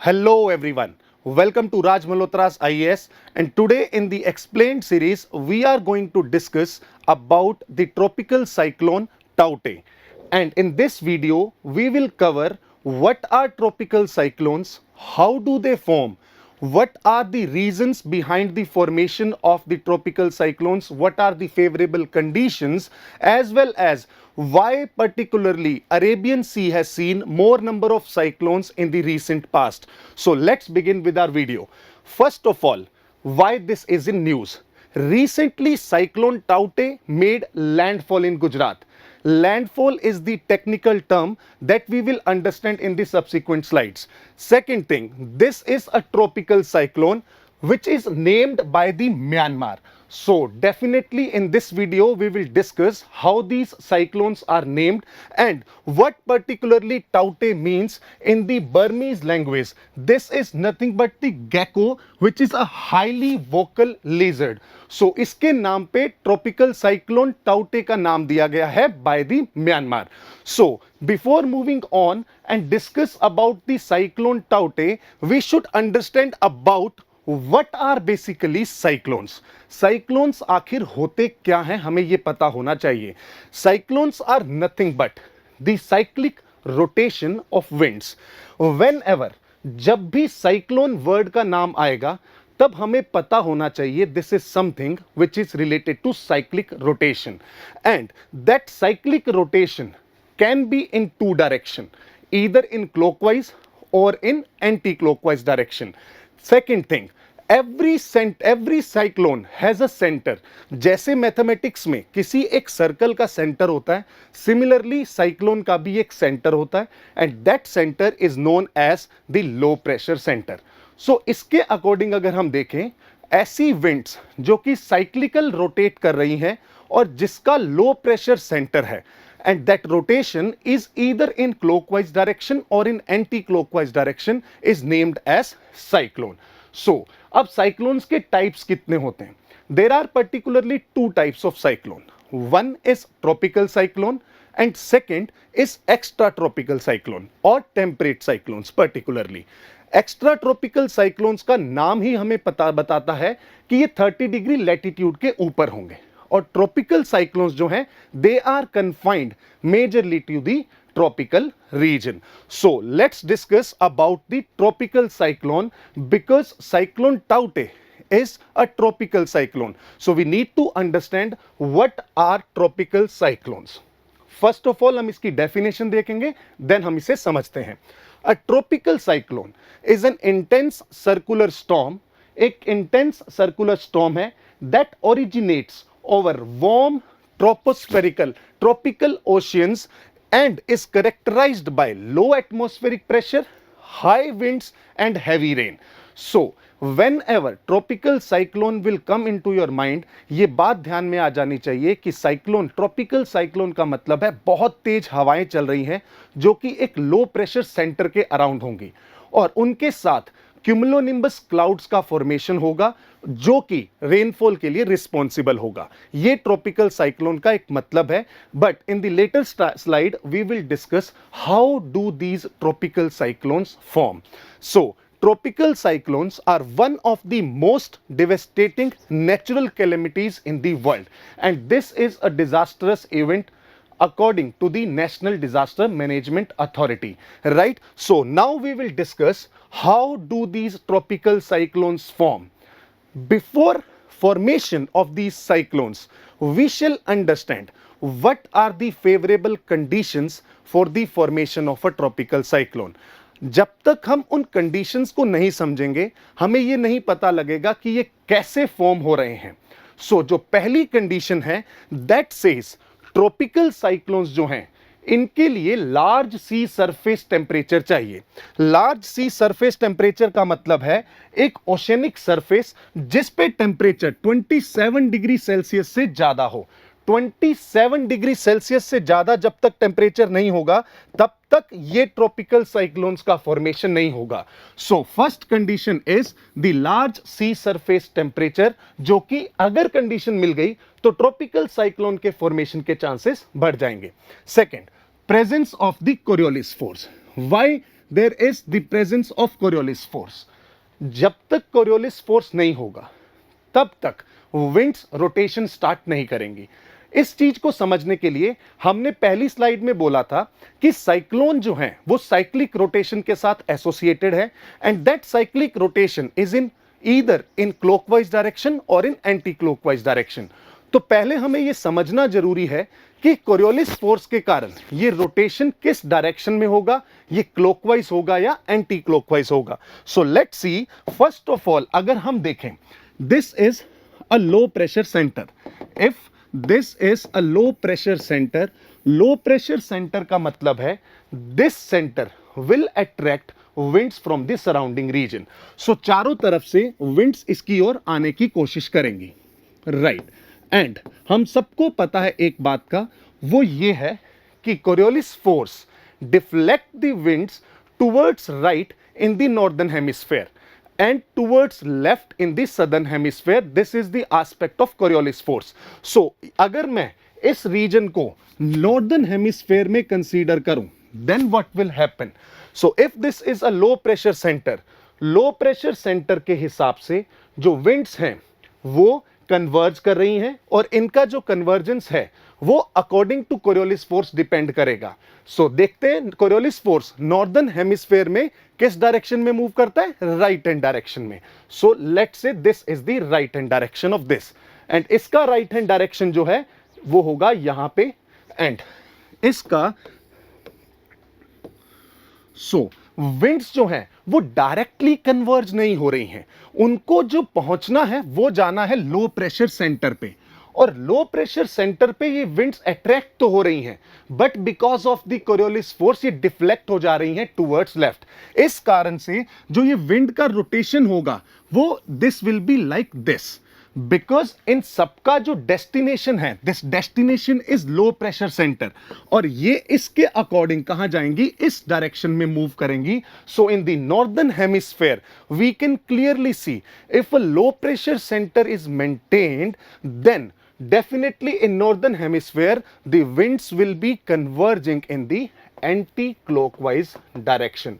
Hello everyone. Welcome to Raj Malhotra's IAS, and today in the explained series we are going to discuss about the tropical cyclone Taute. And in this video we will cover what are tropical cyclones, how do they form, what are the reasons behind the formation of the tropical cyclones, what are the favorable conditions, as well as why particularly Arabian Sea has seen more number of cyclones in the recent past. So let's begin with our video. First of all, why this is in news. Recently cyclone Taute made landfall in Gujarat. Landfall is the technical term that we will understand in the subsequent slides. Second thing, this is a tropical cyclone which is named by the Myanmar. So definitely in this video we will discuss how these cyclones are named and what particularly Taute means in the Burmese language. This is nothing but the gecko, which is a highly vocal lizard. So इसके नाम पे tropical cyclone Taute का नाम दिया गया है by the Myanmar. So before moving on and discuss about the cyclone Taute, we should understand about what are basically cyclones. Cyclones आखिर होते क्या हैं हमें ये पता होना चाहिए. Cyclones are nothing but the cyclic rotation of winds. Whenever जब भी cyclone word का नाम आएगा तब हमें पता होना चाहिए this is something which is related to cyclic rotation, and that cyclic rotation can be in two direction, either in clockwise or in anti-clockwise direction. Second thing, every cyclone has a center. जैसे mathematics में किसी एक circle का centre होता है, similarly cyclone का भी एक सेंटर होता है, and that centre is known as the low pressure centre. So इसके अकॉर्डिंग अगर हम देखें, ऐसी विंड्स जो कि साइक्लिकल रोटेट कर रही हैं और जिसका लो प्रेशर सेंटर है, and that rotation is either in clockwise direction or in anti-clockwise direction, is named as cyclone. So अब cyclones के types कितने होते हैं? There are particularly two types of cyclone. One is tropical cyclone and second is extratropical cyclone or temperate cyclones. Particularly extra tropical cyclones का नाम ही हमें पता बताता है कि ये 30 डिग्री लैटिट्यूड के ऊपर होंगे, और ट्रॉपिकल साइक्लोन्स जो हैं they are confined majorly to the tropical region. So let's discuss about the tropical cyclone, because cyclone Taute is a tropical cyclone. So we need to understand what are tropical cyclones. First of all हम इसकी definition देखेंगे, then हम इसे समझते हैं. A tropical cyclone is an intense circular storm. एक intense circular storm है that originates over warm tropical oceans and is characterized by low atmospheric pressure, high winds and heavy rain. So whenever tropical cyclone will come into your mind, ये बात ध्यान में आ जानी चाहिए कि cyclone, tropical cyclone का मतलब है बहुत तेज हवाएं चल रही हैं जो कि एक लो प्रेशर सेंटर के अराउंड होंगी, और उनके साथ क्यूमुलोनिम्बस क्लाउड्स का फॉर्मेशन होगा जो कि रेनफॉल के लिए रिस्पॉन्सिबल होगा. ये ट्रॉपिकल साइक्लोन का एक मतलब है. But in the later slide we will discuss how do these tropical cyclones form. So tropical cyclones are one of the most devastating natural calamities in the world, and this is a disastrous event according to the National Disaster Management Authority, right? So now we will discuss how do these tropical cyclones form. Before formation of these cyclones, we shall understand what are the favorable conditions for the formation of a tropical cyclone. जब तक हम उन conditions को नहीं समझेंगे हमें ये नहीं पता लगेगा कि ये कैसे फॉर्म हो रहे हैं. सो जो पहली कंडीशन है दैट सेज ट्रॉपिकल साइक्लोन्स जो हैं इनके लिए लार्ज सी सरफेस टेम्परेचर चाहिए. लार्ज सी सरफेस टेम्परेचर का मतलब है एक ओशनिक सरफेस जिस पे टेम्परेचर 27 डिग्री सेल्सियस से ज्यादा हो. 27 डिग्री सेल्सियस से ज्यादा जब तक टेम्परेचर नहीं होगा तब तक ये ट्रॉपिकल साइक्लोन्स का फॉर्मेशन नहीं होगा. So first condition is the large sea surface temperature, जो कि अगर कंडीशन मिल गई तो ट्रॉपिकल साइक्लोन के फॉर्मेशन के चांसेस बढ़ जाएंगे. Second, presence of the Coriolis force. Why there is the presence of Coriolis force. जब तक कोरियोलिस फोर्स नहीं होगा तब तक विंड्स रोटेशन स्टार्ट नहीं करेंगी। इस चीज को समझने के लिए हमने पहली स्लाइड में बोला था कि साइक्लोन जो है वो साइक्लिक रोटेशन के साथ एसोसिएटेड है, and that cyclic rotation is in either in clockwise direction और इन एंटी क्लॉकवाइज डायरेक्शन। तो पहले हमें यह समझना जरूरी है कि कोरियोलिस फोर्स के कारण ये रोटेशन किस डायरेक्शन में होगा, ये क्लॉकवाइज होगा या एंटी क्लॉकवाइज होगा। So let's see, first of all अगर हम देखें, this is a low pressure centre. If this is a low pressure centre, low pressure centre का मतलब है this centre will attract winds from the surrounding region. So चारों तरफ से winds इसकी ओर आने की कोशिश करेंगी, राइट। एंड हम सबको पता है एक बात का, वो ये है कि Coriolis force deflect the winds towards right in the northern hemisphere and towards left in the southern hemisphere. This is the aspect of Coriolis force. So अगर मैं इस region को northern hemisphere में consider करूं, then what will happen? So if this is a low pressure center, low pressure center के हिसाब से जो winds हैं वो कन्वर्ज कर रही हैं, और इनका जो कन्वर्जेंस है वो according to Coriolis force depend करेगा। सो देखते हैं कोरियोलिस फोर्स नॉर्दर्न हेमिस्फेयर में किस डायरेक्शन में मूव करता है, राइट हैंड डायरेक्शन में। So let's say this is the right hand direction of this, and इसका राइट हैंड डायरेक्शन जो है वो होगा यहां पे, एंड इसका सो विंड्स जो हैं वो डायरेक्टली कन्वर्ज नहीं हो रही हैं, उनको जो पहुंचना है वो जाना है लो प्रेशर सेंटर पे, और लो प्रेशर सेंटर पे ये विंड्स अट्रैक्ट तो हो रही हैं, but because of the Coriolis force ये डिफ्लेक्ट हो जा रही हैं टुवर्ड्स लेफ्ट। इस कारण से जो ये विंड का रोटेशन होगा वो this will be like this, because in सबका जो डेस्टिनेशन है, this destination is low pressure centre, और ये इसके अकॉर्डिंग कहां जाएंगी, इस डायरेक्शन में मूव करेंगी। So in the northern hemisphere we can clearly see if a low pressure centre is maintained, then definitely in northern hemisphere the winds will be converging in the anti-clockwise direction.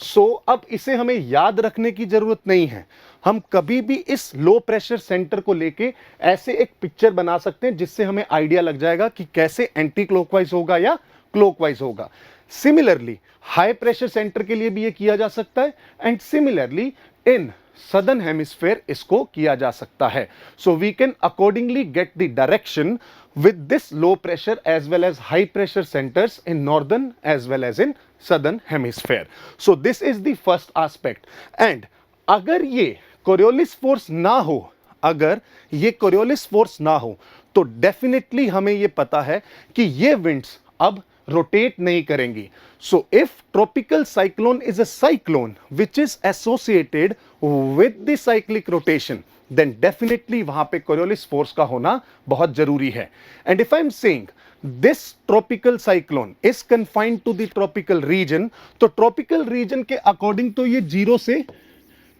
So अब इसे हमें याद रखने की जरूरत नहीं है, हम कभी भी इस लो प्रेशर सेंटर को लेके ऐसे एक पिक्चर बना सकते हैं जिससे हमें आइडिया लग जाएगा कि कैसे एंटी क्लॉकवाइज होगा या क्लॉकवाइज होगा। सिमिलरली हाई प्रेशर सेंटर के लिए भी ये किया जा सकता है, and similarly in southern hemisphere इसको किया जा सकता है। So we can accordingly get the direction with this low pressure as well as high pressure centers in northern as well as in southern hemisphere. So this is the first aspect. And अगर ये Coriolis force ना हो, अगर ये Coriolis force ना हो तो definitely हमें ये पता है कि ये विंड्स अब रोटेट नहीं करेंगी। So if tropical cyclone is a cyclone which is associated with the cyclic rotation, then definitely वहां पे कोरियोलिस फोर्स का होना बहुत जरूरी है। And if I am saying this tropical cyclone is confined to the tropical region, तो tropical region के according तो ये 0 से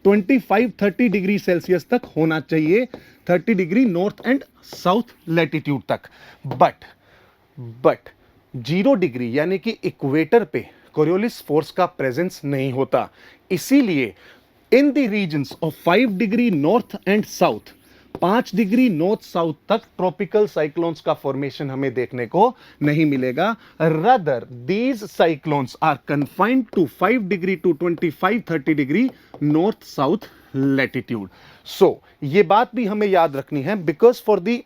25-30 डिग्री सेल्सियस तक होना चाहिए, 30 degree north and south latitude तक। बट 0 डिग्री यानी कि इक्वेटर पे कोरियोलिस फोर्स का प्रेजेंस नहीं होता, इसीलिए in the regions of 5 degree north and south, 5 degree north south तक ट्रॉपिकल साइक्लोन्स का फॉर्मेशन हमें देखने को नहीं मिलेगा। Rather these cyclones are confined to 5 degree to 25-30 degree north south latitude. So ये बात भी हमें याद रखनी है, because for the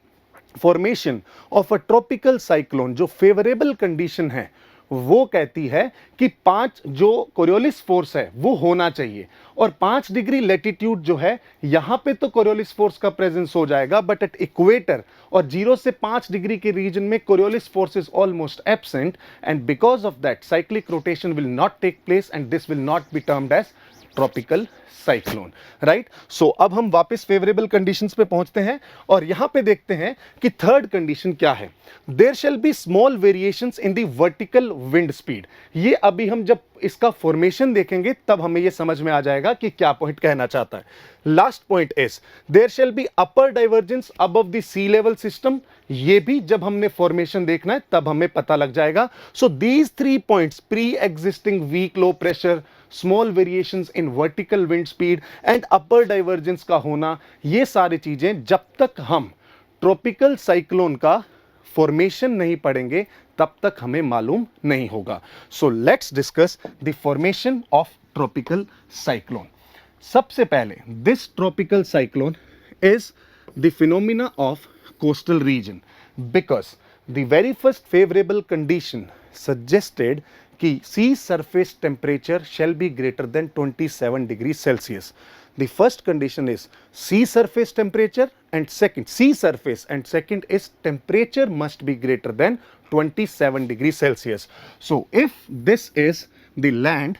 formation of a tropical cyclone जो फेवरेबल कंडीशन है वो कहती है कि 5 जो कोरियोलिस फोर्स है वो होना चाहिए, और 5 डिग्री लैटिट्यूड जो है यहां पे तो कोरियोलिस फोर्स का प्रेजेंस हो जाएगा, बट एट इक्वेटर और 0 से 5 डिग्री के रीजन में Coriolis force is almost absent, and because of that cyclic rotation will not take place and this will not be termed as tropical cyclone, right. So अब हम वापस favourable conditions पे पहुंचते हैं और यहां पे देखते हैं कि थर्ड कंडीशन क्या है। There shall be small variations in the vertical wind speed. ये अभी हम जब इसका फॉर्मेशन देखेंगे तब हमें ये समझ में आ जाएगा कि क्या पॉइंट कहना चाहता है। Last point is there shall be upper divergence above the sea level system. ये भी जब हमने फॉर्मेशन देखना है तब हमें पता लग जाएगा। So these 3 points, pre existing weak low pressure, small variations in vertical wind speed and upper divergence का होना, ये सारी चीजें जब तक हम ट्रॉपिकल साइक्लोन का फॉर्मेशन नहीं पढ़ेंगे तब तक हमें मालूम नहीं होगा। So let's discuss the formation of tropical cyclone. सबसे पहले this tropical cyclone is the phenomena of coastal region because the very first favourable condition suggested कि sea surface temperature shall be greater than 27 degrees Celsius. The first condition is sea surface temperature and second is temperature must be greater than 27 degrees Celsius. So if this is the land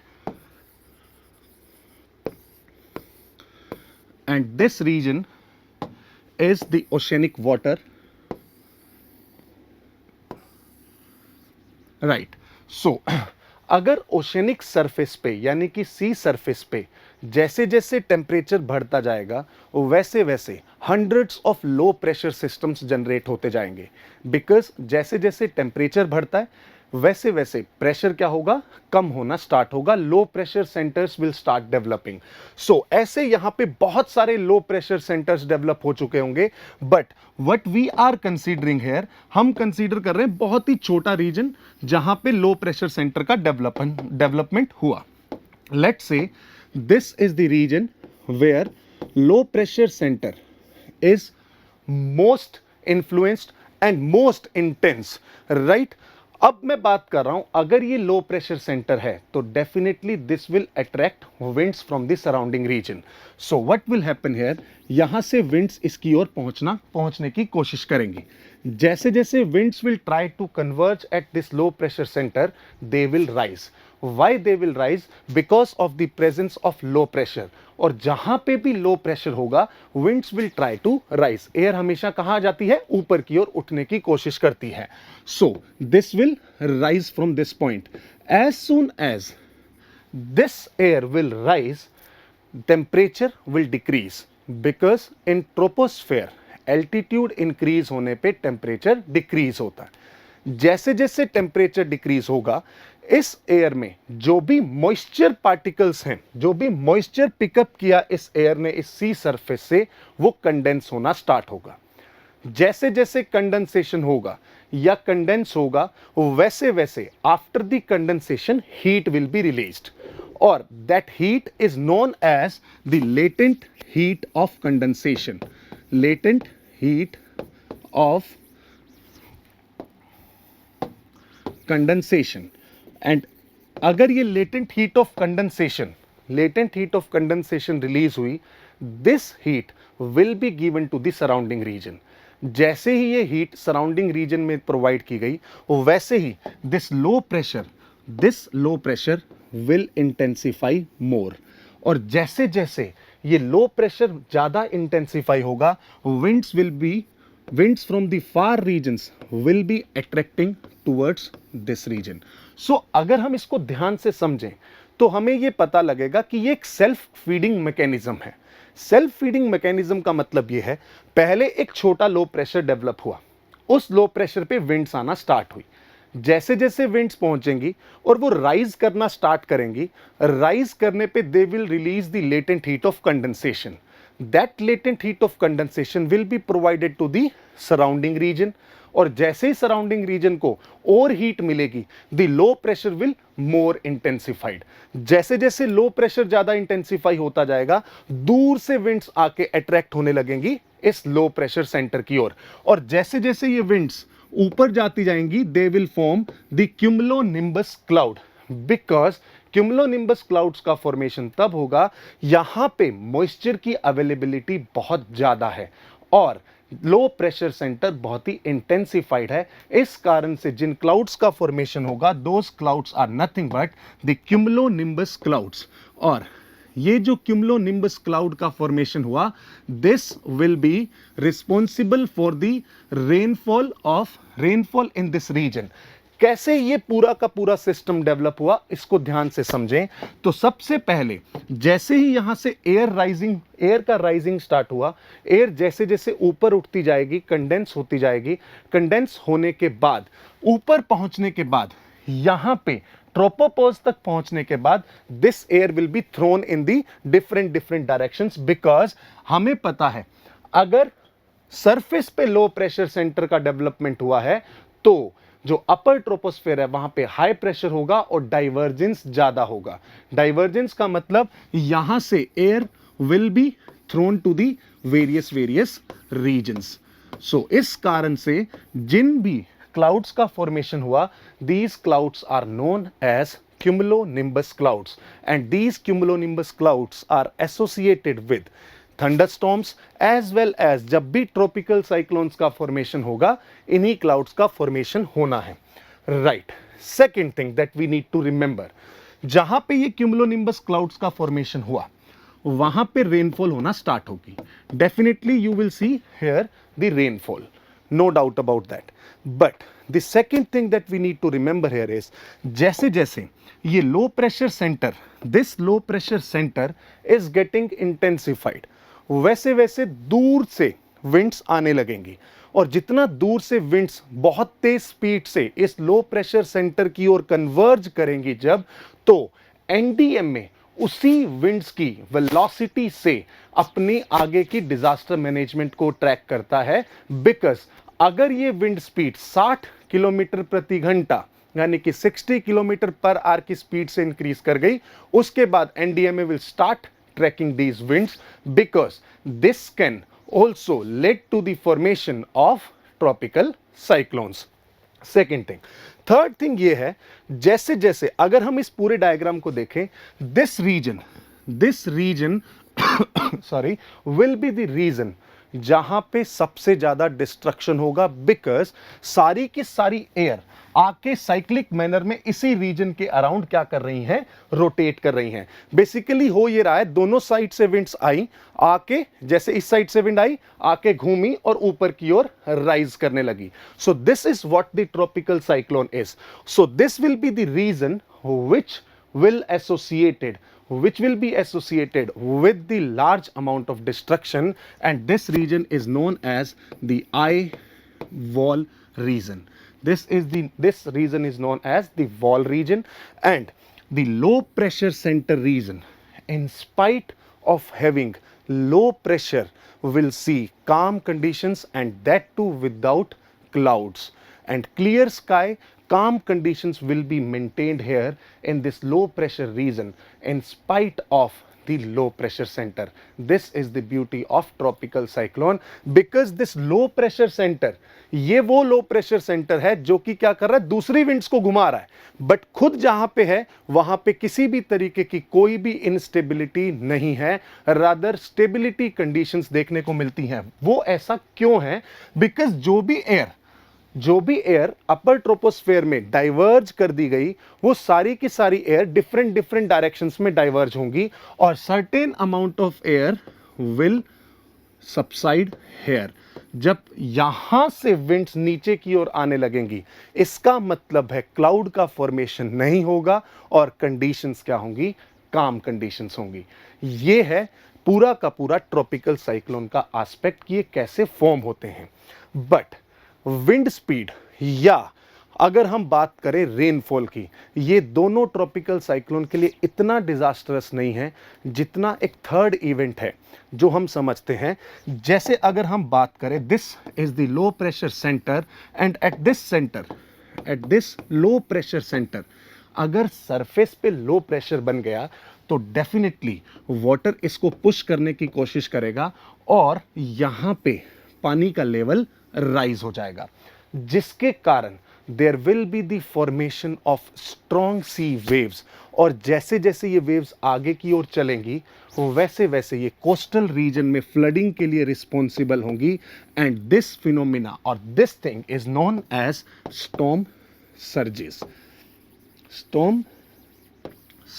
and this region is the oceanic water, right. सो अगर oceanic surface पे यानी कि सी surface पे जैसे जैसे temperature बढ़ता जाएगा वैसे वैसे hundreds of low pressure systems generate होते जाएंगे। बिकॉज जैसे जैसे टेम्परेचर बढ़ता है वैसे वैसे प्रेशर क्या होगा, कम होना स्टार्ट होगा। Low pressure centres will start developing. So ऐसे यहां पे बहुत सारे लो प्रेशर सेंटर्स डेवलप हो चुके होंगे। But what we are considering here, हम कंसीडर कर रहे हैं बहुत ही छोटा रीजन जहां पे लो प्रेशर सेंटर का डेवलपमेंट हुआ। Let's say this is the region where low pressure centre is most influenced and most intense, right. अब मैं बात कर रहा हूं अगर ये लो प्रेशर सेंटर है तो definitely this will attract winds from the surrounding region. So what will happen here, यहां से विंड्स इसकी ओर पहुंचने की कोशिश करेंगी। जैसे जैसे winds will try to converge at this low pressure centre, they will rise. Why they will rise? Because of the presence of low pressure. और जहां पे भी लो प्रेशर होगा winds will try to rise. Air हमेशा कहां जाती है, ऊपर की ओर उठने की कोशिश करती है। So this will rise from this point. As soon as this air will rise, temperature will decrease because in troposphere altitude increase होने पे टेम्परेचर डिक्रीज होता है। जैसे जैसे टेम्परेचर डिक्रीज होगा इस एयर में जो भी मॉइस्चर पार्टिकल्स हैं, जो भी मॉइस्चर पिकअप किया इस एयर ने इस सी सरफेस से, वो कंडेंस होना स्टार्ट होगा। जैसे जैसे कंडेंसेशन होगा या कंडेंस होगा वैसे वैसे after the condensation heat will be released और that heat is known as the latent heat of condensation. Latent heat of condensation. And अगर ये latent heat of condensation release हुई, this heat will be given to the surrounding region. जैसे ही ये heat surrounding region में provide की गई वैसे ही this low pressure will intensify more. और जैसे जैसे ये लो प्रेशर ज्यादा इंटेंसिफाई होगा winds from the far regions will be attracting towards this region. So अगर हम इसको ध्यान से समझें तो हमें ये पता लगेगा कि ये एक सेल्फ फीडिंग मैकेनिज्म है। सेल्फ फीडिंग मैकेनिज्म का मतलब ये है, पहले एक छोटा लो प्रेशर डेवलप हुआ, उस लो प्रेशर पे विंड्स आना स्टार्ट हुई। जैसे जैसे विंड्स पहुंचेंगी और वो राइज करना स्टार्ट करेंगी, राइज करने पे they will release the latent heat of condensation. That latent heat of condensation will be provided to the surrounding region और जैसे ही सराउंडिंग रीजन को और हीट मिलेगी, the low pressure will more intensified. जैसे जैसे लो प्रेशर ज्यादा इंटेंसिफाई होता जाएगा, दूर से विंड्स आके अट्रैक्ट होने लगेंगी इस लो प्रेशर सेंटर की ओर। और जैसे जैसे ये विंड्स ऊपर जाती जाएंगी, they will form the cumulonimbus cloud. Because cumulonimbus clouds का फॉर्मेशन तब होगा यहां पे मॉइस्चर की अवेलेबिलिटी बहुत ज्यादा है और लो प्रेशर सेंटर बहुत ही इंटेंसिफाइड है। इस कारण से जिन क्लाउड्स का फॉर्मेशन होगा, those clouds are nothing but the cumulonimbus clouds. और ये जो क्यूमुलोनिम्बस क्लाउड का फॉर्मेशन हुआ, this will be responsible for the rainfall in this region. कैसे ये पूरा का पूरा सिस्टम डेवलप हुआ, इसको ध्यान से समझें। तो सबसे पहले जैसे ही यहां से एयर का राइजिंग स्टार्ट हुआ, एयर जैसे जैसे ऊपर उठती जाएगी, कंडेंस होती जाएगी, कंडेंस होने के बाद ऊपर पहुंचने के बाद यहां पे ट्रोपोपॉज तक पहुंचने के बाद this air will be thrown in the different directions, because हमें पता है अगर सरफेस पे लो प्रेशर सेंटर का डेवलपमेंट हुआ है तो जो अपर ट्रोपोस्फेयर है वहां पे हाई प्रेशर होगा और डाइवर्जेंस ज्यादा होगा। डाइवर्जेंस का मतलब यहां से air will be thrown to the various regions. So इस कारण से जिन भी क्लाउड्स का फॉर्मेशन हुआ, these clouds are known as cumulonimbus clouds, and these cumulonimbus clouds are associated with thunderstorms as well as जब भी tropical cyclones का formation होगा, इन्हीं clouds का formation होना है। Right. Second thing that we need to remember, जहां पे ये cumulonimbus clouds का formation हुआ, वहां पे रेनफॉल होना स्टार्ट होगी। Definitely you will see here the rainfall, no doubt about that. But the second thing that we need to remember here is, जैसे जैसे ये low pressure centre, this low pressure center is getting intensified, वैसे वैसे दूर से winds आने लगेंगी, और जितना दूर से विंड्स बहुत तेज स्पीड से इस लो प्रेशर सेंटर की ओर कन्वर्ज करेंगी जब, तो एनडीएम में उसी विंड्स की वेलोसिटी से अपनी आगे की डिजास्टर मैनेजमेंट को ट्रैक करता है। बिकॉज अगर ये विंड स्पीड 60 किलोमीटर प्रति घंटा यानी कि 60 किलोमीटर पर आवर की स्पीड से इंक्रीज कर गई, उसके बाद NDMA will start tracking these winds, because this can also lead to the formation of tropical cyclones. Second thing. Third thing ये है, जैसे जैसे अगर हम इस पूरे डायग्राम को देखें, this region sorry will be the region जहां पे सबसे ज्यादा डिस्ट्रक्शन होगा, बिकॉज सारी की सारी एयर आके साइक्लिक मैनर में इसी रीजन के अराउंड क्या कर रही हैं, रोटेट कर रही हैं। बेसिकली हो ये रहा है, दोनों साइड से विंड्स आई, आके जैसे इस साइड से विंड आई, आके घूमी और ऊपर की ओर राइज करने लगी। So this is what the tropical cyclone is. So this will be the region which will be associated with the large amount of destruction, and this region is known as the eye wall region. This region is known as the wall region, and the low pressure center region, in spite of having low pressure, will see calm conditions, and that too without clouds and clear sky. Calm conditions will be maintained here in this low pressure region in spite of the low pressure center. This is the beauty of tropical cyclone, because this low pressure center, ये वो लो pressure centre है जो कि क्या कर रहा है, दूसरी विंड्स को घुमा रहा है, बट खुद जहां पे है वहां पे किसी भी तरीके की कोई भी इनस्टेबिलिटी नहीं है, रादर स्टेबिलिटी कंडीशंस देखने को मिलती हैं। वो ऐसा क्यों है? बिकॉज जो भी एयर अपर ट्रोपोस्फेयर में डाइवर्ज कर दी गई, वो सारी की सारी एयर डिफरेंट डायरेक्शंस में डाइवर्ज होंगी, और certain amount of air will subside here. जब यहां से विंड्स नीचे की ओर आने लगेंगी, इसका मतलब है क्लाउड का फॉर्मेशन नहीं होगा और कंडीशंस क्या होंगी, काम कंडीशंस होंगी। ये है पूरा का पूरा ट्रॉपिकल साइक्लोन का एस्पेक्ट कि ये कैसे फॉर्म होते हैं। बट विंड स्पीड या अगर हम बात करें रेनफॉल की, ये दोनों ट्रॉपिकल साइक्लोन के लिए इतना डिजास्टरस नहीं है जितना एक थर्ड इवेंट है जो हम समझते हैं। जैसे अगर हम बात करें, this is the low pressure centre, and eight this low pressure centre अगर सरफेस पे लो प्रेशर बन गया तो डेफिनेटली वाटर इसको पुश करने की कोशिश करेगा और यहां पे पानी का लेवल राइज हो जाएगा, जिसके कारण there will be the formation of strong sea waves. और जैसे जैसे ये वेव्स आगे की ओर चलेंगी, वैसे वैसे ये कोस्टल रीजन में फ्लडिंग के लिए रिस्पॉन्सिबल होंगी, एंड दिस फिनोमिना और this thing is known as storm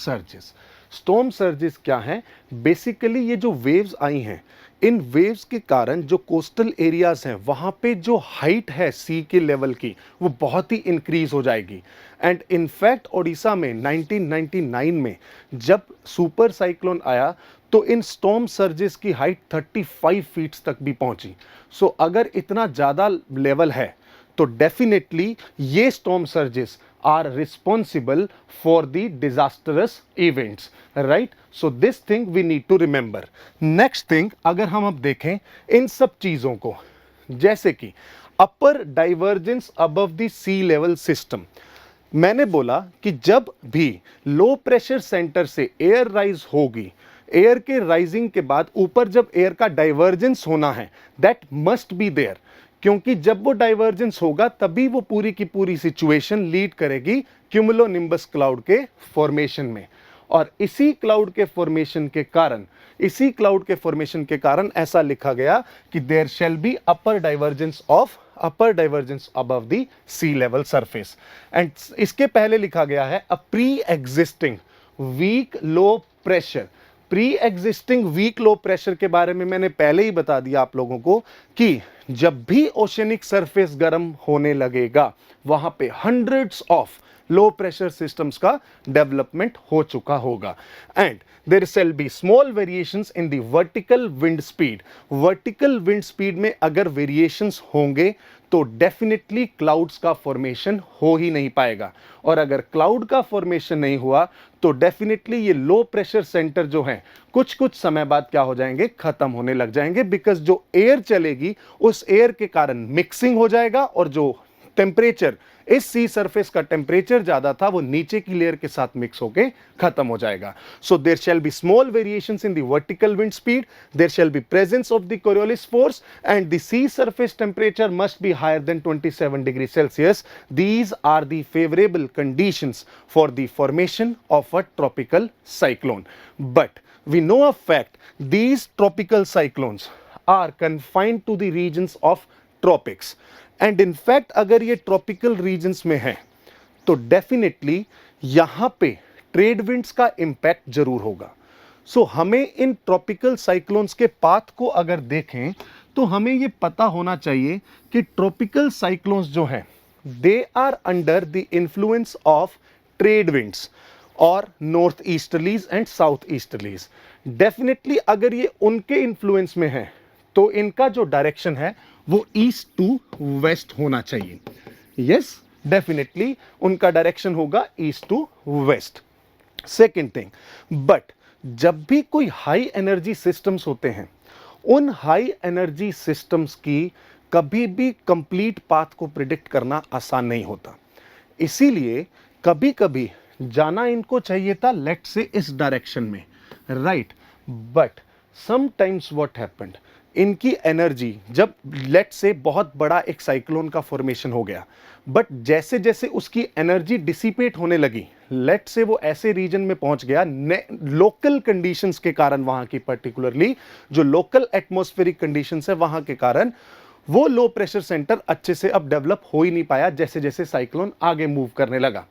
surges. Storm surges क्या हैं? बेसिकली ये जो वेव्स आई हैं, इन वेव्स के कारण जो कोस्टल एरियाज हैं वहाँ पे जो हाइट है सी के लेवल की वो बहुत ही इंक्रीज हो जाएगी। एंड इनफैक्ट ओडिशा में 1999 में जब सुपर साइक्लोन आया तो इन स्टॉर्म सर्जेस की हाइट 35 फीट तक भी पहुंची। सो अगर इतना ज़्यादा लेवल है तो डेफिनेटली ये storm surges are responsible for the disastrous events, right? So this thing we need to remember. Next thing, अगर हम अब देखें इन सब चीज़ों को, जैसे कि upper divergence above the sea level system, मैंने बोला कि जब भी लो प्रेशर सेंटर से एयर राइज होगी, एयर के राइजिंग के बाद ऊपर जब एयर का डाइवर्जेंस होना है, दैट मस्ट बी देयर, क्योंकि जब वो डाइवर्जेंस होगा तभी वो पूरी की पूरी सिचुएशन लीड करेगी क्यूमुलोनिम्बस क्लाउड के फॉर्मेशन में। और इसी क्लाउड के फॉर्मेशन के कारण ऐसा लिखा गया कि there shall be upper divergence above the sea level surface. And इसके पहले लिखा गया है a pre existing weak low pressure. Pre existing weak low pressure के बारे में मैंने पहले ही बता दिया आप लोगों को कि जब भी ओशनिक सरफेस गर्म होने लगेगा वहां पे hundreds of low pressure systems का डेवलपमेंट हो चुका होगा। And there shall be small variations in the vertical wind speed. Vertical wind speed में अगर वेरिएशंस होंगे तो डेफिनेटली क्लाउड्स का फॉर्मेशन हो ही नहीं पाएगा, और अगर क्लाउड का फॉर्मेशन नहीं हुआ तो डेफिनेटली ये लो प्रेशर सेंटर जो हैं कुछ समय बाद क्या हो जाएंगे, खत्म होने लग जाएंगे, बिकॉज जो एयर चलेगी उस एयर के कारण मिक्सिंग हो जाएगा और जो टेम्परेचर, इस सी सरफेस का टेम्परेचर ज्यादा था वो नीचे की लेयर के साथ मिक्स होके खत्म हो जाएगा। So there shall be small variations in the vertical wind speed, there shall be presence of the Coriolis force, and the sea surface temperature must be higher than 27 degree Celsius. These are the favourable conditions for the formation of a tropical cyclone. But we know a fact, these tropical cyclones are confined to the regions of tropics, and in fact अगर ये tropical regions में है तो definitely यहाँ पे trade winds का impact जरूर होगा। So हमें इन tropical cyclones के path को अगर देखें तो हमें ये पता होना चाहिए कि tropical cyclones जो हैं they are under the influence of trade winds और north easterlies and south easterlies. Definitely अगर ये उनके इन्फ्लुएंस में है तो इनका जो डायरेक्शन है वो ईस्ट टू वेस्ट होना चाहिए। यस, डेफिनेटली उनका डायरेक्शन होगा east to west. Second thing, but जब भी कोई हाई एनर्जी सिस्टम्स होते हैं उन हाई एनर्जी सिस्टम्स की कभी भी कंप्लीट पाथ को प्रिडिक्ट करना आसान नहीं होता। इसीलिए कभी कभी जाना इनको चाहिए था लेट से इस डायरेक्शन में, right, but sometimes what happened, इनकी एनर्जी जब लेट से बहुत बड़ा एक साइक्लोन का फॉर्मेशन हो गया, बट जैसे जैसे उसकी एनर्जी डिसिपेट होने लगी, लेट से वो ऐसे रीजन में पहुंच गया लोकल कंडीशंस के कारण, वहां की पर्टिकुलरली जो लोकल एटमॉस्फेरिक कंडीशंस है वहां के कारण वो लो प्रेशर सेंटर अच्छे से अब डेवलप हो ही नहीं पाया जैसे जैसे साइक्लोन आगे मूव करने लगा।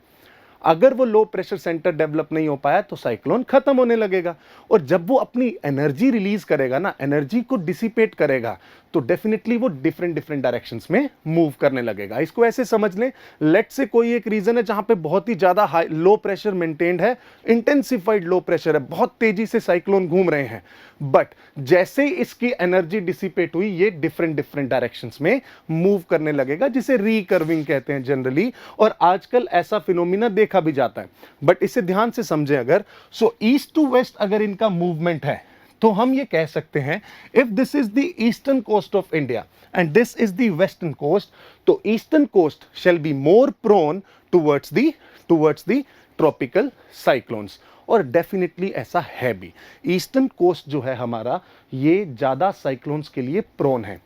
अगर वो लो प्रेशर सेंटर डेवलप नहीं हो पाया तो साइक्लोन खत्म होने लगेगा, और जब वो अपनी एनर्जी रिलीज करेगा ना, एनर्जी को डिसिपेट करेगा, तो डेफिनेटली वो डिफरेंट डायरेक्शंस में मूव करने लगेगा। इसको ऐसे समझ लें, लेट से कोई एक रीजन है जहां पे बहुत ही ज्यादा हाई लो प्रेशर मेंटेन्ड है, इंटेंसिफाइड लो प्रेशर है, बहुत तेजी से साइक्लोन घूम रहे हैं, बट जैसे इसकी एनर्जी डिसिपेट हुई ये डिफरेंट डायरेक्शंस में मूव करने लगेगा, जिसे रिकर्विंग कहते हैं जनरली, और आजकल ऐसा फिनोमिना देखा भी जाता है। बट इसे ध्यान से समझें अगर, सो ईस्ट टू वेस्ट अगर इनका मूवमेंट है तो हम ये कह सकते हैं if this is the eastern coast of India and this is the western coast, तो eastern coast shall be more prone towards the tropical cyclones, और डेफिनेटली ऐसा है भी। ईस्टर्न कोस्ट जो है हमारा ये ज्यादा साइक्लोन्स के लिए प्रोन है।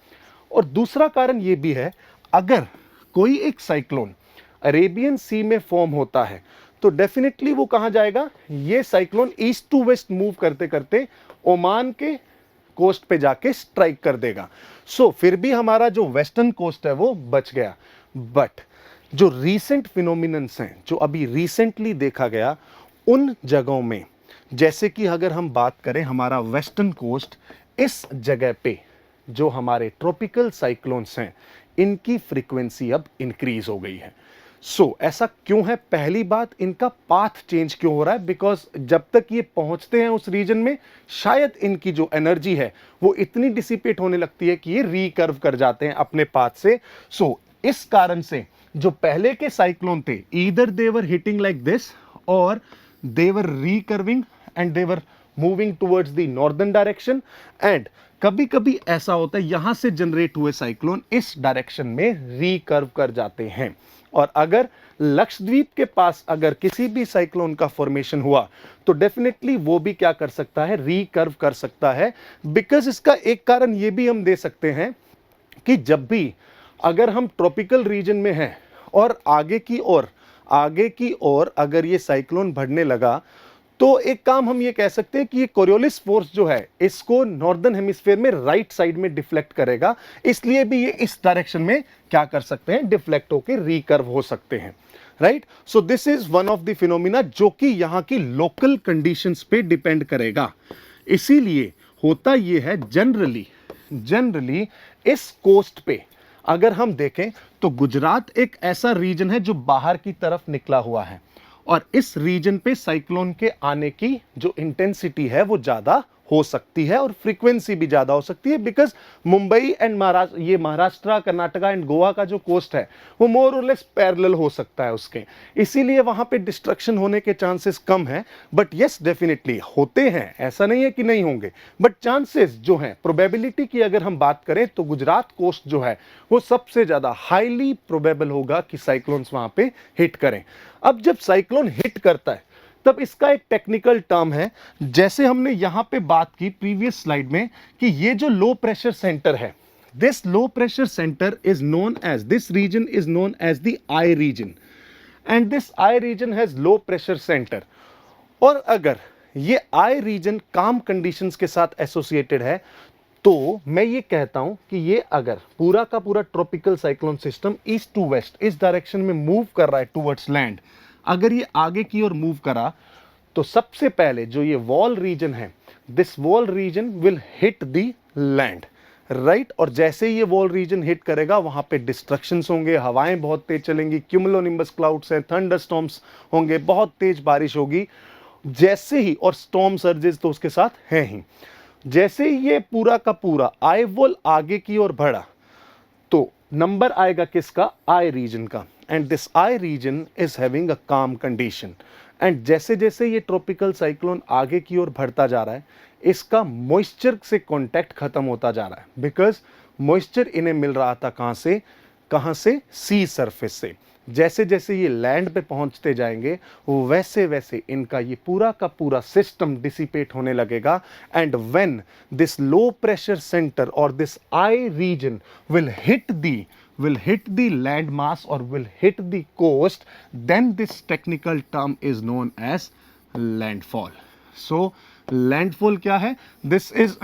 और दूसरा कारण ये भी है, अगर कोई एक साइक्लोन अरेबियन सी में फॉर्म होता है तो डेफिनेटली वो कहां जाएगा, ये cyclone east to west move करते करते ओमान के कोस्ट पे जाके स्ट्राइक कर देगा। सो फिर भी हमारा जो वेस्टर्न कोस्ट है वो बच गया। बट जो रीसेंट फिनोमिनन्स हैं, जो अभी रिसेंटली देखा गया, उन जगहों में जैसे कि अगर हम बात करें हमारा वेस्टर्न कोस्ट, इस जगह पे जो हमारे ट्रॉपिकल साइक्लोन्स हैं इनकी फ्रीक्वेंसी अब इंक्रीज हो गई है। ऐसा क्यों है? पहली बात, इनका पाथ चेंज क्यों हो रहा है? बिकॉज जब तक ये पहुंचते हैं उस रीजन में, शायद इनकी जो एनर्जी है वो इतनी डिसिपेट होने लगती है कि ये रिकर्व कर जाते हैं अपने पाथ से। इस कारण से जो पहले के साइक्लोन थे, either they were hitting like this और they were recurving and they were moving towards the northern direction, and कभी कभी ऐसा होता है यहां से जनरेट हुए साइक्लोन इस डायरेक्शन में रिकर्व कर जाते हैं। और अगर लक्षद्वीप के पास अगर किसी भी साइक्लोन का फॉर्मेशन हुआ तो डेफिनेटली वो भी क्या कर सकता है? रिकर्व कर सकता है। बिकॉज इसका एक कारण ये भी हम दे सकते हैं कि जब भी अगर हम ट्रॉपिकल रीजन में हैं और आगे की ओर अगर ये साइक्लोन बढ़ने लगा, तो एक काम हम ये कह सकते हैं कि ये कोरियोलिस फोर्स जो है इसको नॉर्दर्न हेमिस्फीयर में राइट साइड में डिफ्लेक्ट करेगा, इसलिए भी ये इस डायरेक्शन में क्या कर सकते हैं? डिफ्लेक्ट होकर रिकर्व हो सकते हैं, right. So this is one of the phenomena जो कि यहाँ की लोकल कंडीशंस पे डिपेंड करेगा। इसीलिए होता ये है जनरली इस कोस्ट पे अगर हम देखें तो गुजरात एक ऐसा रीजन है जो बाहर की तरफ निकला हुआ है, और इस रीजन पे साइक्लोन के आने की जो इंटेंसिटी है वो ज्यादा हो सकती है और फ्रीक्वेंसी भी ज्यादा हो सकती है। बिकॉज मुंबई एंड महाराष्ट्र, ये महाराष्ट्र, कर्नाटका एंड गोवा का जो कोस्ट है वो मोर और लेस पैरेलल हो सकता है उसके, इसीलिए वहां पे डिस्ट्रक्शन होने के चांसेस कम है। बट यस, डेफिनेटली होते हैं, ऐसा नहीं है कि नहीं होंगे, बट चांसेस जो हैं, प्रोबेबिलिटी की अगर हम बात करें तो गुजरात कोस्ट जो है वो सबसे ज्यादा हाईली प्रोबेबल होगा कि साइक्लोन्स वहां पे हिट करें। अब जब साइक्लोन हिट करता है तब इसका एक टेक्निकल टर्म है, जैसे हमने यहां पे बात की प्रीवियस स्लाइड में कि ये जो लो प्रेशर सेंटर है, this low pressure centre is known as, this region is known as the eye region, and this eye region has low pressure centre. और अगर ये आई रीजन काम कंडीशंस के साथ एसोसिएटेड है तो मैं ये कहता हूं कि ये अगर पूरा का पूरा tropical cyclone system east to west इस डायरेक्शन में मूव कर रहा है टुवर्ड्स लैंड, अगर ये आगे की ओर मूव करा तो सबसे पहले जो ये वॉल रीजन है, this wall region will hit the land, right. और जैसे ये वॉल रीजन हिट करेगा वहां पे डिस्ट्रक्शंस होंगे, हवाएं बहुत तेज चलेंगी, क्यूमुलोनिम्बस क्लाउड्स हैं, थंडरस्टॉर्म्स होंगे, बहुत तेज बारिश होगी जैसे ही, और स्टॉर्म सर्जेस तो उसके साथ हैं ही। जैसे ही ये पूरा का पूरा आई वॉल आगे की ओर बढ़ा तो नंबर आएगा किसका? आई रीजन का, and this eye region is having a calm condition. And जैसे जैसे ये ट्रॉपिकल साइक्लोन आगे की ओर बढ़ता जा रहा है, इसका मॉइस्चर से कांटेक्ट खत्म होता जा रहा है, बिकॉज मॉइस्चर इन्हें मिल रहा था कहां से? सी सरफेस से। जैसे जैसे ये लैंड पे पहुंचते जाएंगे वैसे वैसे इनका ये पूरा का पूरा सिस्टम डिसिपेट होने लगेगा, and when this low pressure centre और this eye region will hit the land mass or will hit the coast, then this technical term is known as landfall. So landfall क्या है? This is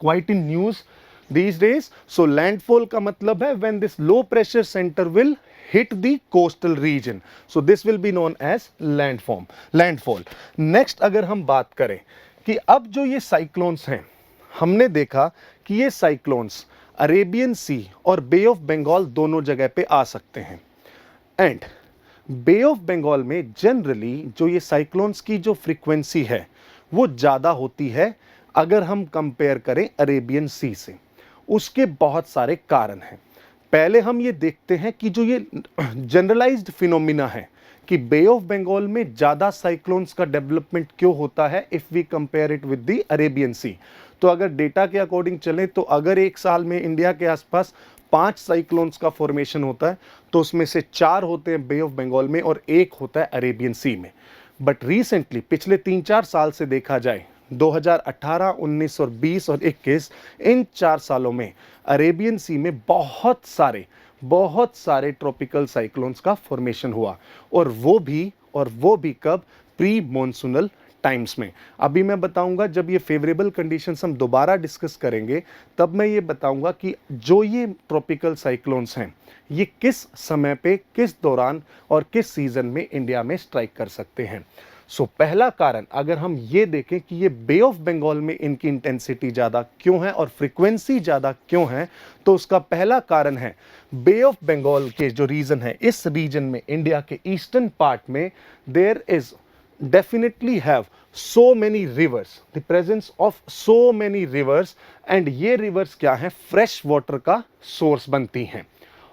quite in news these days. So landfall का मतलब है when this low pressure center will hit the coastal region. So this will be known as landfall. Next अगर हम बात करें कि अब जो ये साइक्लोन्स हैं, हमने देखा कि ये साइक्लोन्स अरेबियन सी और बे ऑफ बंगाल दोनों जगह पे आ सकते हैं, एंड बे ऑफ बंगाल में जनरली जो ये साइक्लोन्स की जो फ्रीक्वेंसी है वो ज़्यादा होती है अगर हम कंपेयर करें अरेबियन सी से। उसके बहुत सारे कारण हैं। पहले हम ये देखते हैं कि जो ये जनरलाइज्ड फिनोमिना है कि बे ऑफ बंगाल में ज़्यादा साइक्लोन्स का डेवलपमेंट क्यों होता है if we compare it with the Arabian sea. तो अगर डेटा के अकॉर्डिंग चले तो अगर एक साल में इंडिया के आसपास 5 साइक्लोन्स का फॉर्मेशन होता है तो उसमें से 4 होते हैं बे ऑफ बंगाल में और 1 होता है अरेबियन सी में। बट रिसेंटली पिछले 3-4 साल से देखा जाए, 2018, 19 और 20 और 21, इन 4 सालों में अरेबियन सी में बहुत सारे ट्रॉपिकल साइक्लोन्स का फॉर्मेशन हुआ, और वो भी कब? प्री मॉनसूनल टाइम्स में। अभी मैं बताऊंगा, जब ये फेवरेबल कंडीशंस हम दोबारा डिस्कस करेंगे तब मैं ये बताऊंगा कि जो ये ट्रॉपिकल साइक्लोन्स हैं ये किस समय पे, किस दौरान और किस सीजन में इंडिया में स्ट्राइक कर सकते हैं। सो पहला कारण अगर हम ये देखें कि ये बे ऑफ बंगाल में इनकी इंटेंसिटी ज़्यादा क्यों है और फ्रीक्वेंसी ज़्यादा क्यों है, तो उसका पहला कारण है बे ऑफ बंगाल के जो रीजन है, इस रीजन में इंडिया के ईस्टर्न पार्ट में there is definitely have so many rivers, the presence of so many rivers, and ये rivers क्या है, fresh water का source बनती हैं।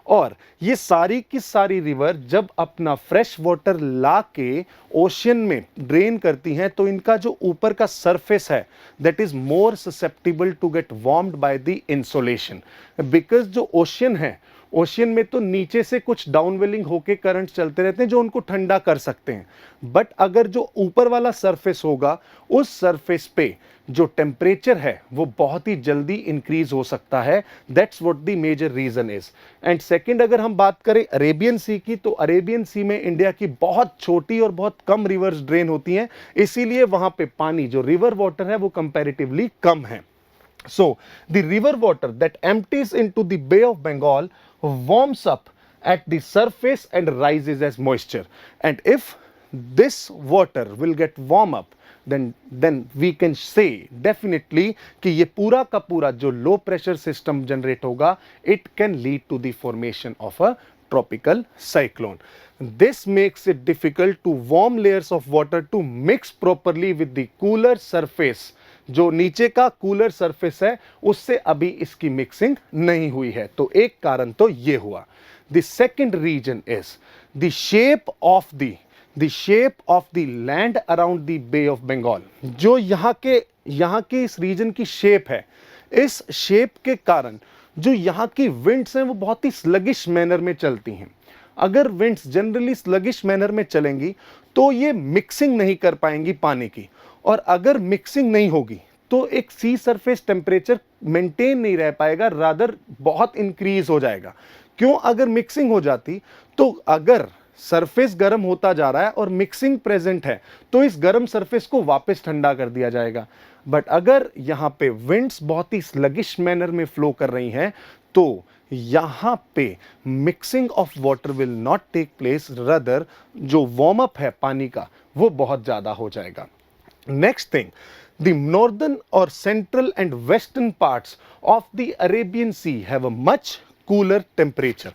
और ये सारी की सारी रिवर जब अपना फ्रेश वाटर ला के ओशियन में ड्रेन करती हैं तो इनका जो ऊपर का सरफेस है that is more susceptible to get warmed by the insolation, because जो ओशियन है, ओशियन में तो नीचे से कुछ डाउनवेलिंग होके करंट चलते रहते हैं जो उनको ठंडा कर सकते हैं, बट अगर जो ऊपर वाला सरफेस होगा उस सरफेस पे जो टेम्परेचर है वो बहुत ही जल्दी इंक्रीज हो सकता है। That's what the major reason is. And second, अगर हम बात करें अरेबियन सी की, तो अरेबियन सी में इंडिया की बहुत छोटी और बहुत कम रिवर्स ड्रेन होती हैं, इसीलिए वहां पे पानी जो रिवर वाटर है वो कंपैरेटिवली कम है। So the river water that empties into the Bay of Bengal warms up at the surface and rises as moisture. And if this water will get warm up, then we can say definitely कि ये पूरा का पूरा जो low pressure system generate होगा, it can lead to the formation of a tropical cyclone. This makes it difficult to warm layers of water to mix properly with the cooler surface. जो नीचे का कूलर सरफेस है उससे अभी इसकी mixing नहीं हुई है, तो एक कारण तो ये हुआ। The second reason is the shape of the land around the Bay of Bengal. जो यहाँ के इस रीजन की शेप है, इस शेप के कारण जो यहाँ की विंड्स हैं वो बहुत ही स्लगिश मैनर में चलती हैं। अगर विंड्स जनरली स्लगिश मैनर में चलेंगी तो ये मिक्सिंग नहीं कर पाएंगी पानी की, और अगर मिक्सिंग नहीं होगी तो एक सी सरफेस टेम्परेचर मेंटेन नहीं रह पाएगा, रादर बहुत इंक्रीज हो जाएगा। क्यों? अगर मिक्सिंग हो जाती तो अगर सरफेस गर्म होता जा रहा है और मिक्सिंग प्रेजेंट है तो इस गर्म सरफेस को वापस ठंडा कर दिया जाएगा, बट अगर यहाँ पे विंड्स बहुत ही स्लगिश मैनर में फ्लो कर रही हैं तो यहाँ पे mixing of water will not take place, rather जो वार्म अप है पानी का वो बहुत ज़्यादा हो जाएगा। Next thing, the northern or central and western parts of the Arabian Sea have a much cooler temperature.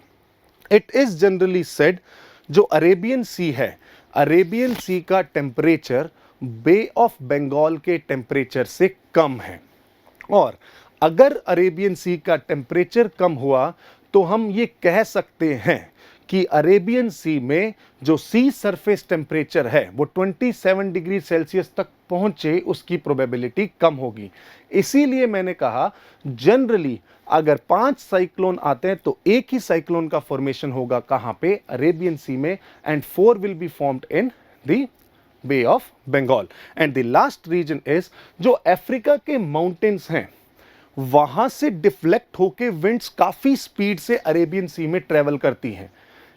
It is generally said जो अरेबियन सी है, अरेबियन सी का टेम्परेचर बे ऑफ बंगाल के टेम्परेचर से कम है, और अगर अरेबियन सी का temperature कम हुआ तो हम ये कह सकते हैं कि अरेबियन सी में जो सी सरफेस टेम्परेचर है वो 27 डिग्री सेल्सियस तक पहुंचे, उसकी प्रोबेबिलिटी कम होगी। इसीलिए मैंने कहा जनरली अगर 5 साइक्लोन आते हैं तो एक ही साइक्लोन का फॉर्मेशन होगा कहां पे, अरेबियन सी में, and 4 will be formed in the Bay of Bengal. And the last reason is जो अफ्रीका के माउंटेन्स हैं वहां से डिफ्लेक्ट होके विंड्स काफी स्पीड से अरेबियन सी में ट्रेवल करती हैं,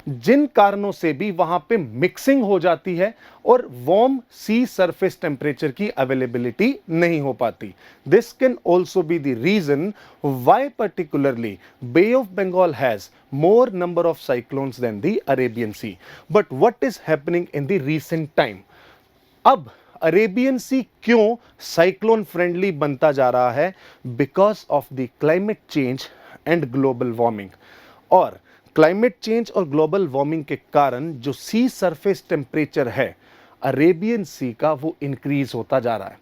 जिन कारणों से भी वहां पे मिक्सिंग हो जाती है और वार्म सी सरफेस टेम्परेचर की अवेलेबिलिटी नहीं हो पाती। This can also be the reason why particularly Bay of Bengal has more number of cyclones than the Arabian Sea. But what is happening in the recent time? अब Arabian Sea क्यों cyclone friendly बनता जा रहा है? Because of the climate change and global warming. और climate change और global warming के कारण जो सी सरफेस टेम्परेचर है अरेबियन सी का वो इंक्रीज होता जा रहा है।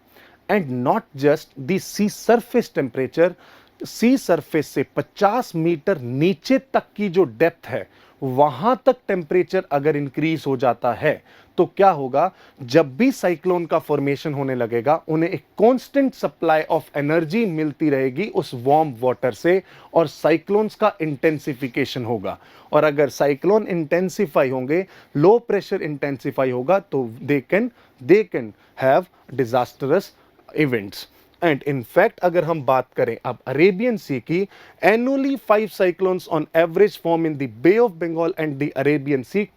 And not just the sea surface temperature, sea surface से 50 मीटर नीचे तक की जो डेप्थ है वहां तक टेम्परेचर अगर इंक्रीज हो जाता है तो क्या होगा, जब भी साइक्लोन का फॉर्मेशन होने लगेगा उन्हें एक कांस्टेंट सप्लाई ऑफ एनर्जी मिलती रहेगी उस वार्म वाटर से, और साइक्लोन्स का इंटेंसिफिकेशन होगा। और अगर साइक्लोन इंटेंसिफाई होंगे, लो प्रेशर इंटेंसिफाई होगा, तो they can have disastrous events. And in fact अगर हम बात करें अब अरेबियन सी की, annually 5 cyclones on average form in the Bay of Bengal and the Arabian Sea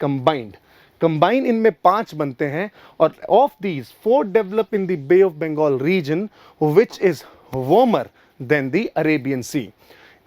combine इनमें 5 बनते हैं, और of these 4 develop in the Bay of Bengal region which is warmer than the Arabian Sea.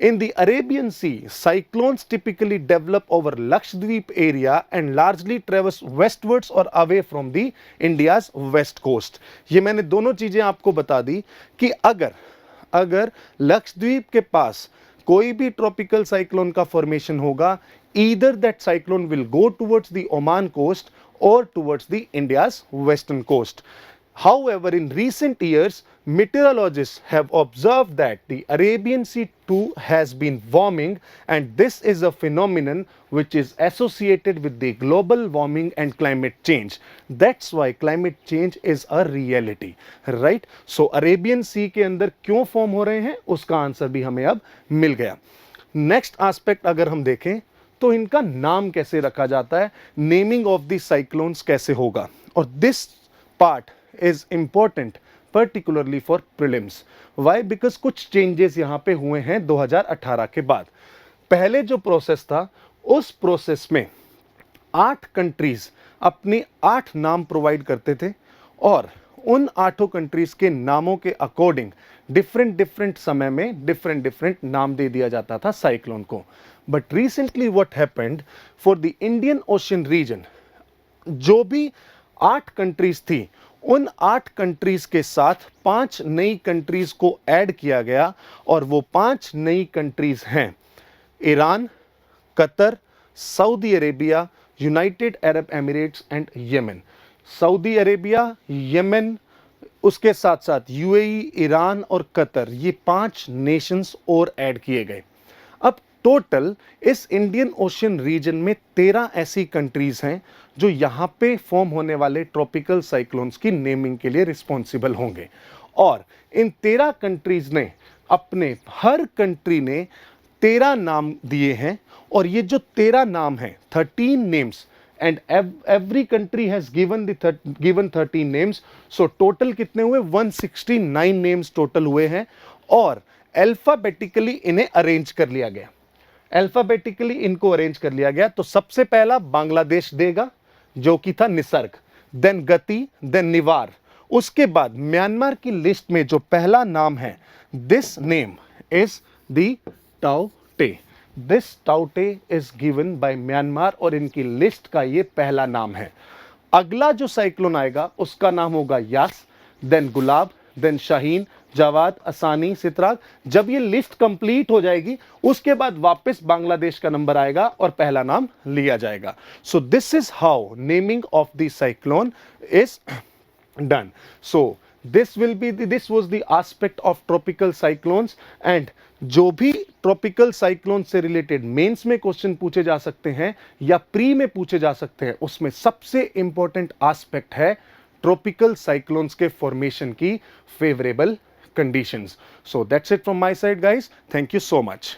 In the Arabian Sea, cyclones typically develop over Lakshadweep area and largely traverse westwards or away from the India's west coast. ये मैंने दोनों चीजें आपको बता दी कि अगर लक्षद्वीप के पास कोई भी ट्रॉपिकल साइक्लोन का फॉर्मेशन होगा, either that cyclone will go towards the Oman coast or towards the India's western coast. However, in recent years, meteorologists have observed that the Arabian Sea too has been warming, and this is a phenomenon which is associated with the global warming and climate change. That's why climate change is a reality, right? So Arabian Sea के अंदर क्यों form हो रहे हैं, उसका answer भी हमें अब मिल गया. नेक्स्ट एस्पेक्ट अगर हम देखें तो इनका नाम कैसे रखा जाता है, नेमिंग ऑफ द साइक्लोन्स कैसे होगा, और this part is important particularly for prelims. Why? Because कुछ चेंजेस यहां पे हुए हैं 2018 के बाद. पहले जो प्रोसेस था उस प्रोसेस में 8 कंट्रीज अपने 8 नाम प्रोवाइड करते थे और उन 8 कंट्रीज के नामों के अकॉर्डिंग डिफरेंट समय में डिफरेंट नाम दे दिया जाता था साइक्लोन को. But recently what happened for the Indian Ocean region, जो भी 8 कंट्रीज थी उन 8 कंट्रीज के साथ 5 नई कंट्रीज को ऐड किया गया, और वो 5 नई कंट्रीज हैं Iran, Qatar, Saudi Arabia, United Arab Emirates and Yemen. Saudi Arabia, Yemen, उसके साथ साथ यूएई, ईरान और कतर, ये 5 नेशंस और ऐड किए गए. अब टोटल इस इंडियन ओशन रीजन में 13 ऐसी कंट्रीज हैं जो यहाँ पे फॉर्म होने वाले ट्रॉपिकल साइक्लोन्स की नेमिंग के लिए रिस्पॉन्सिबल होंगे. और इन 13 कंट्रीज ने अपने, हर कंट्री ने 13 नाम दिए हैं, और ये जो 13 नाम हैं, 13 names, and every country has given 13 names. So total कितने हुए, 169 नेम्स टोटल हुए हैं, और अल्फाबेटिकली इन्हें अरेंज कर लिया गया. अल्फाबेटिकली इनको अरेंज कर लिया गया. तो सबसे पहला बांग्लादेश देगा जो कि था निसर्ग, देन गति, देन निवार. उसके बाद म्यांमार की लिस्ट में जो पहला नाम है, this name is the टाउटे. This टाउटे is given by Myanmar, और इनकी लिस्ट का ये पहला नाम है. अगला जो साइक्लोन आएगा उसका नाम होगा यास, देन गुलाब, देन शाहीन, जवाद, असानी, सितराग. जब ये लिस्ट कंप्लीट हो जाएगी उसके बाद वापस बांग्लादेश का नंबर आएगा और पहला नाम लिया जाएगा. सो this is how naming of the cyclone is done. So this was the aspect of tropical cyclones. and जो भी ट्रॉपिकल साइक्लोन से रिलेटेड मेंस में क्वेश्चन पूछे जा सकते हैं या प्री में पूछे जा सकते हैं, उसमें सबसे इंपॉर्टेंट एस्पेक्ट है ट्रॉपिकल साइक्लोन्स के फॉर्मेशन की favourable conditions. So that's it from my side, guys. Thank you so much.